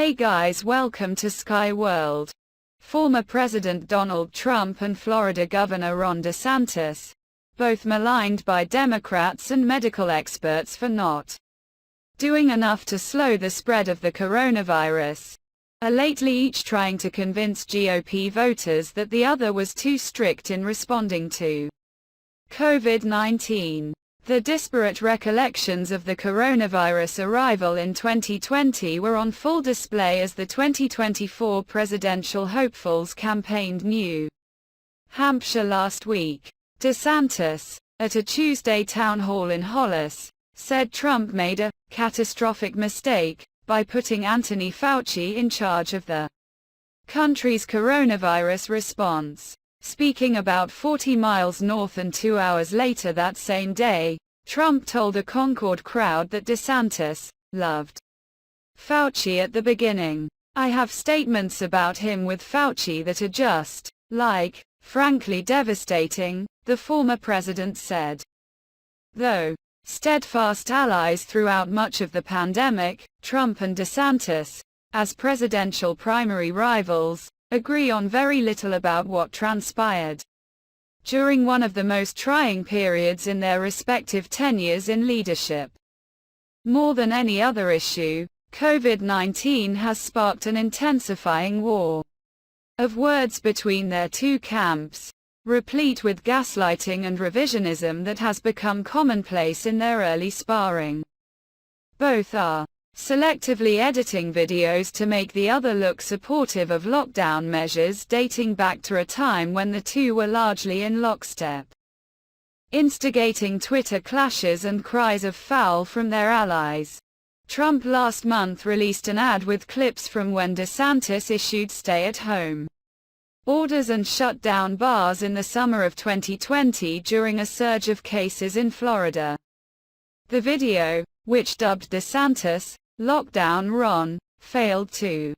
Hey guys, welcome to Sky World. Former President Donald Trump and Florida Governor Ron DeSantis, both maligned by Democrats and medical experts for not doing enough to slow the spread of the coronavirus, are lately each trying to convince GOP voters that the other was too strict in responding to COVID-19. The disparate recollections of the coronavirus arrival in 2020 were on full display as the 2024 presidential hopefuls campaigned New Hampshire last week. DeSantis, at a Tuesday town hall in Hollis, said Trump made a catastrophic mistake by putting Anthony Fauci in charge of the country's coronavirus response. Speaking about 40 miles north and 2 hours later that same day, Trump told a Concord crowd that DeSantis loved Fauci at the beginning. I have statements about him with Fauci that are just, frankly devastating, the former president said. Though steadfast allies throughout much of the pandemic, Trump and DeSantis, as presidential primary rivals, agree on very little about what transpired during one of the most trying periods in their respective tenures in leadership. More than any other issue, COVID-19 has sparked an intensifying war of words between their two camps, replete with gaslighting and revisionism that has become commonplace in their early sparring. Both are selectively editing videos to make the other look supportive of lockdown measures dating back to a time when the two were largely in lockstep, instigating Twitter clashes and cries of foul from their allies. Trump last month released an ad with clips from when DeSantis issued stay-at-home orders and shut down bars in the summer of 2020 during a surge of cases in Florida. The video, which dubbed DeSantis Lockdown Ron, failed to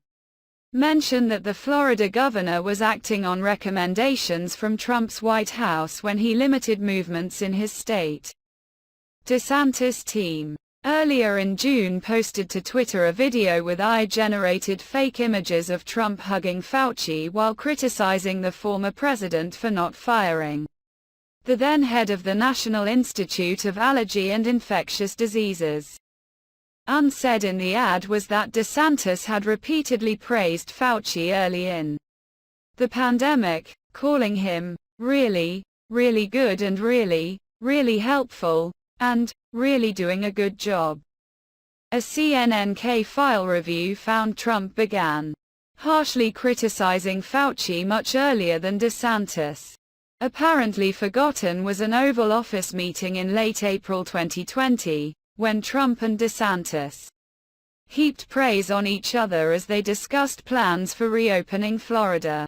mention that the Florida governor was acting on recommendations from Trump's White House when he limited movements in his state. DeSantis' team earlier in June posted to Twitter a video with AI-generated fake images of Trump hugging Fauci while criticizing the former president for not firing the then head of the National Institute of Allergy and Infectious Diseases. Unsaid in the ad was that DeSantis had repeatedly praised Fauci early in the pandemic, calling him really, really good and really, really helpful, and really doing a good job. A CNN K-File review found Trump began harshly criticizing Fauci much earlier than DeSantis. Apparently forgotten was an Oval Office meeting in late April 2020, when Trump and DeSantis heaped praise on each other as they discussed plans for reopening Florida.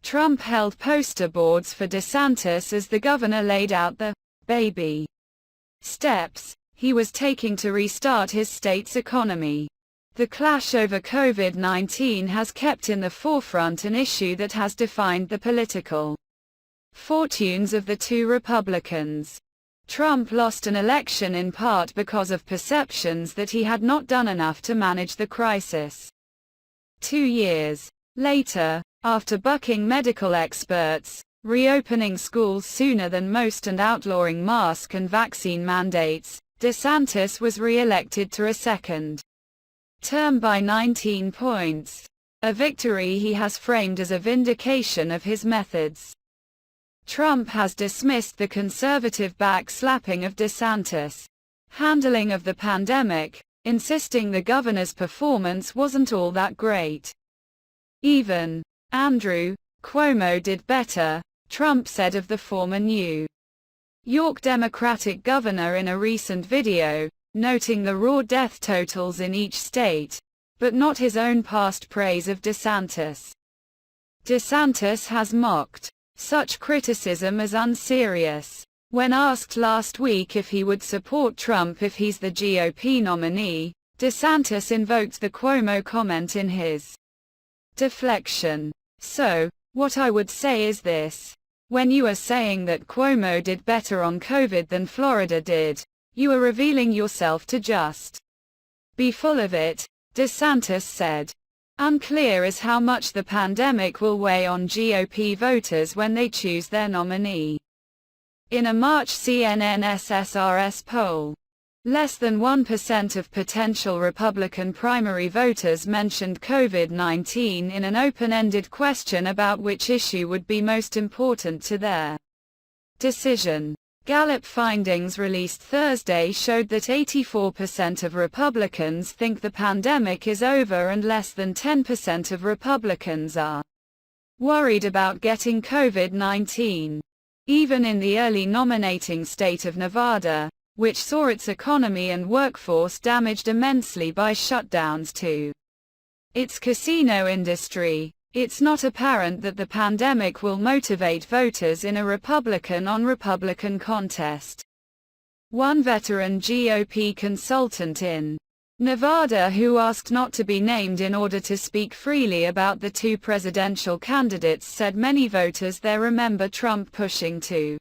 Trump held poster boards for DeSantis as the governor laid out the baby steps he was taking to restart his state's economy. The clash over COVID-19 has kept in the forefront an issue that has defined the political fortunes of the two Republicans. Trump lost an election in part because of perceptions that he had not done enough to manage the crisis. 2 years later, after bucking medical experts, reopening schools sooner than most and outlawing mask and vaccine mandates, DeSantis was re-elected to a second term by 19 points, a victory he has framed as a vindication of his methods. Trump has dismissed the conservative backslapping of DeSantis' handling of the pandemic, insisting the governor's performance wasn't all that great. Even Andrew Cuomo did better, Trump said of the former New York Democratic governor in a recent video, noting the raw death totals in each state, but not his own past praise of DeSantis. DeSantis has mocked such criticism as unserious. When asked last week if he would support Trump if he's the GOP nominee, DeSantis invoked the Cuomo comment in his deflection. So, what I would say is this. When you are saying that Cuomo did better on COVID than Florida did, you are revealing yourself to just be full of it. DeSantis said. Unclear is how much the pandemic will weigh on GOP voters when they choose their nominee. In a March CNN SSRS poll, less than 1% of potential Republican primary voters mentioned COVID-19 in an open-ended question about which issue would be most important to their decision. Gallup findings released Thursday showed that 84% of Republicans think the pandemic is over and less than 10% of Republicans are worried about getting COVID-19. Even in the early nominating state of Nevada, which saw its economy and workforce damaged immensely by shutdowns to its casino industry, it's not apparent that the pandemic will motivate voters in a Republican-on-Republican contest. One veteran GOP consultant in Nevada who asked not to be named in order to speak freely about the two presidential candidates said many voters there remember Trump pushing to